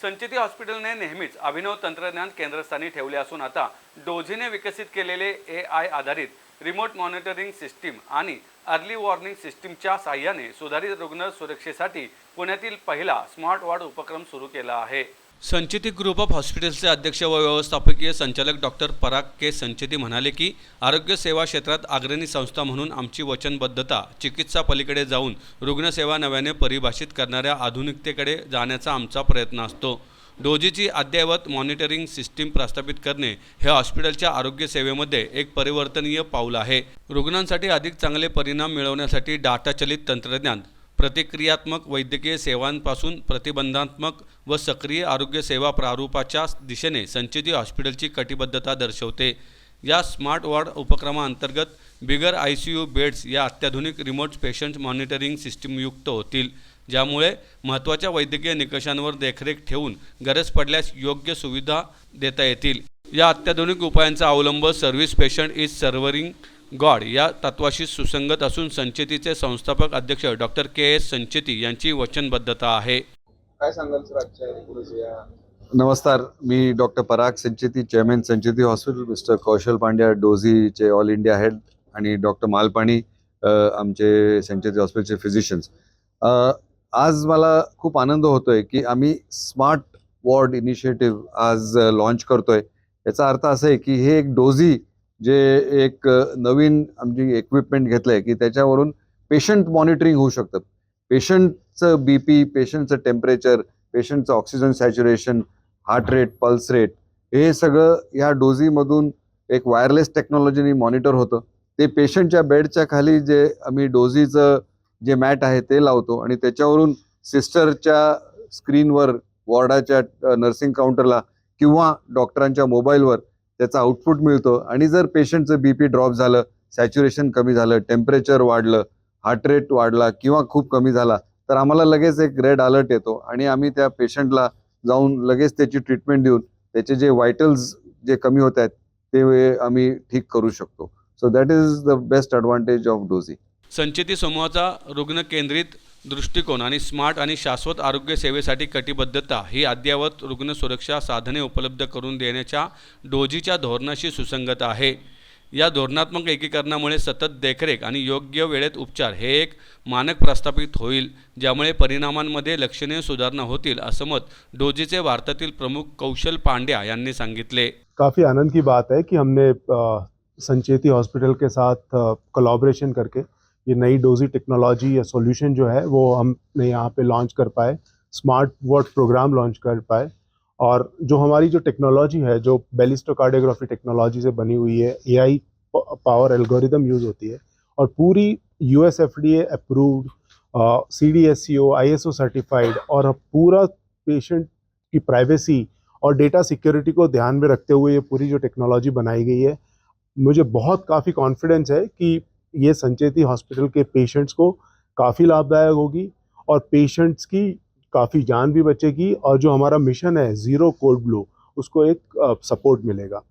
संचेती हॉस्पिटलने नेहमीच अभिनव तंत्रज्ञान केंद्रस्थानी ठेवले असून आता डोझीने विकसित केलेले AI आधारित रिमोट मॉनिटरिंग सिस्टीम आणि अर्ली वॉर्निंग सिस्टीमच्या साहाय्याने सुधारित रुग्ण सुरक्षेसाठी पुण्यातील पहिला स्मार्ट वॉर्ड उपक्रम सुरू केला आहे। संचेती ग्रुप ऑफ हॉस्पिटल्सचे अध्यक्ष व व्यवस्थापकीय संचालक डॉक्टर पराग के संचेती म्हणाले की आरोग्य सेवा क्षेत्रात अग्रणी संस्था म्हणून आमची वचनबद्धता चिकित्सा पलीकडे जाऊन रुग्णसेवा नव्याने परिभाषित करणाऱ्या आधुनिकतेकडे जाण्याचा आमचा प्रयत्न असतो। डोजीची अद्ययावत मॉनिटरिंग सिस्टीम प्रस्थापित करणे हे हॉस्पिटलच्या आरोग्य सेवेमध्ये एक परिवर्तनीय पाऊल आहे। रुग्णांसाठी अधिक चांगले परिणाम मिळवण्यासाठी डाटा चलित तंत्रज्ञान प्रतिक्रियात्मक वैद्यकीय सेवांपासून प्रतिबंधात्मक व सक्रिय आरोग्य सेवा प्रारूपाच्या दिशेने संचेती हॉस्पिटलची कटिबद्धता दर्शवते। या स्मार्ट वॉर्ड उपक्रमांतर्गत बिगर ICU बेड्स या अत्याधुनिक रिमोट पेशंट मॉनिटरिंग सिस्टीम युक्त होतील, ज्यामुळे महत्त्वाच्या वैद्यकीय निकषांवर देखरेख ठेवून गरज पडल्यास योग्य सुविधा देता येतील। या अत्याधुनिक उपायांचा अवलंब service patient is serving God या तत्वाशी सुसंगत असून संचेतीचे संस्थापक अध्यक्ष डॉक्टर KS संचेती यांची वचनबद्धता आहे। काय सांगाल सर आजच्या? नमस्कार, मी doctor Parag Sancheti, chairman Sancheti hospital, mister Kaushal Pandya डोझीचे ऑल इंडिया हेड आणि डॉक्टर मालपाणी आमचे संचेती हॉस्पिटलचे फिजिशियन्स। आज मला खूप आनंद होतोय की आम्ही स्मार्ट वॉर्ड इनिशिएटिव्ह आज लॉन्च करतोय। याचा अर्थ असा आहे की हे एक डोझी जे एक नवीन आमची इक्विपमेंट घेतलंय की त्याच्यावरून पेशंट मॉनिटरिंग होऊ शकतं। पेशंटचं BP, पेशंटचं टेम्परेचर, पेशंटचं oxygen saturation, heart rate, pulse rate हे सगळं ह्या डोझीमधून एक वायरलेस टेक्नॉलॉजीने मॉनिटर होतं। ते पेशंटच्या बेडच्या खाली जे आम्ही डोझीचं जे मॅट आहे ते लावतो आणि त्याच्यावरून सिस्टरच्या स्क्रीनवर, वॉर्डाच्या नर्सिंग काउंटरला किंवा डॉक्टरांच्या मोबाईलवर त्याचा आउटपुट मिळतो आणि जर पेशंटचं BP ड्रॉप झालं, सॅच्युरेशन कमी झालं, टेम्परेचर वाढलं, हार्ट रेट वाढला किंवा खूप कमी झाला तर आम्हाला लगेच एक रेड अलर्ट येतो आणि आम्ही त्या पेशंटला जाऊन लगेच त्याची ट्रीटमेंट देऊन त्याचे जे व्हायटल्स जे कमी होत आहेत ते आम्ही ठीक करू शकतो। So that is the best advantage of Dozee. Sancheti समूहाचा रुग्ण केंद्रित दृष्टिकोन आणि स्मार्ट आणि शाश्वत आरोग्य सेवेसाठी कटिबद्धता ही अद्ययावत रुग्ण सुरक्षा साधने उपलब्ध करून देण्याच्या डोजीच्या धोरणाशी सुसंगत आहे। या धोरणात्मक एकीकरणामुळे सतत देखरेख आणि योग्य वेळेत उपचार हे एक मानक प्रस्थापित होईल, ज्यामुळे परिणामांमध्ये लक्षणीय सुधारणा होतील, असं मत डोजीचे भारतातील प्रमुख कौशल पांड्या यांनी सांगितले। काफ़ी आनंद की बात है कि हमने संचेती हॉस्पिटल के साथ कोलैबोरेशन करके ये नई डोजी टेक्नोलॉजी या सॉल्यूशन जो है वो हमने यहाँ पे लॉन्च कर पाए, स्मार्ट वॉर्ड प्रोग्राम लॉन्च कर पाए। और जो हमारी जो टेक्नोलॉजी है जो बेलिस्टोकार्डियोग्राफी टेक्नोलॉजी से बनी हुई है, AI पावर एल्गोरिदम यूज़ होती है और पूरी US FDA approved, CDSCO ISO certified और पूरा पेशेंट की प्राइवेसी और डेटा सिक्योरिटी को ध्यान में रखते हुए ये पूरी जो टेक्नोलॉजी बनाई गई है। मुझे काफ़ी कॉन्फिडेंस है कि ये संचेती हॉस्पिटल के पेशेंट्स को काफ़ी लाभदायक होगी और पेशेंट्स की काफ़ी जान भी बचेगी और जो हमारा मिशन है ज़ीरो कोड ब्लू उसको एक सपोर्ट मिलेगा।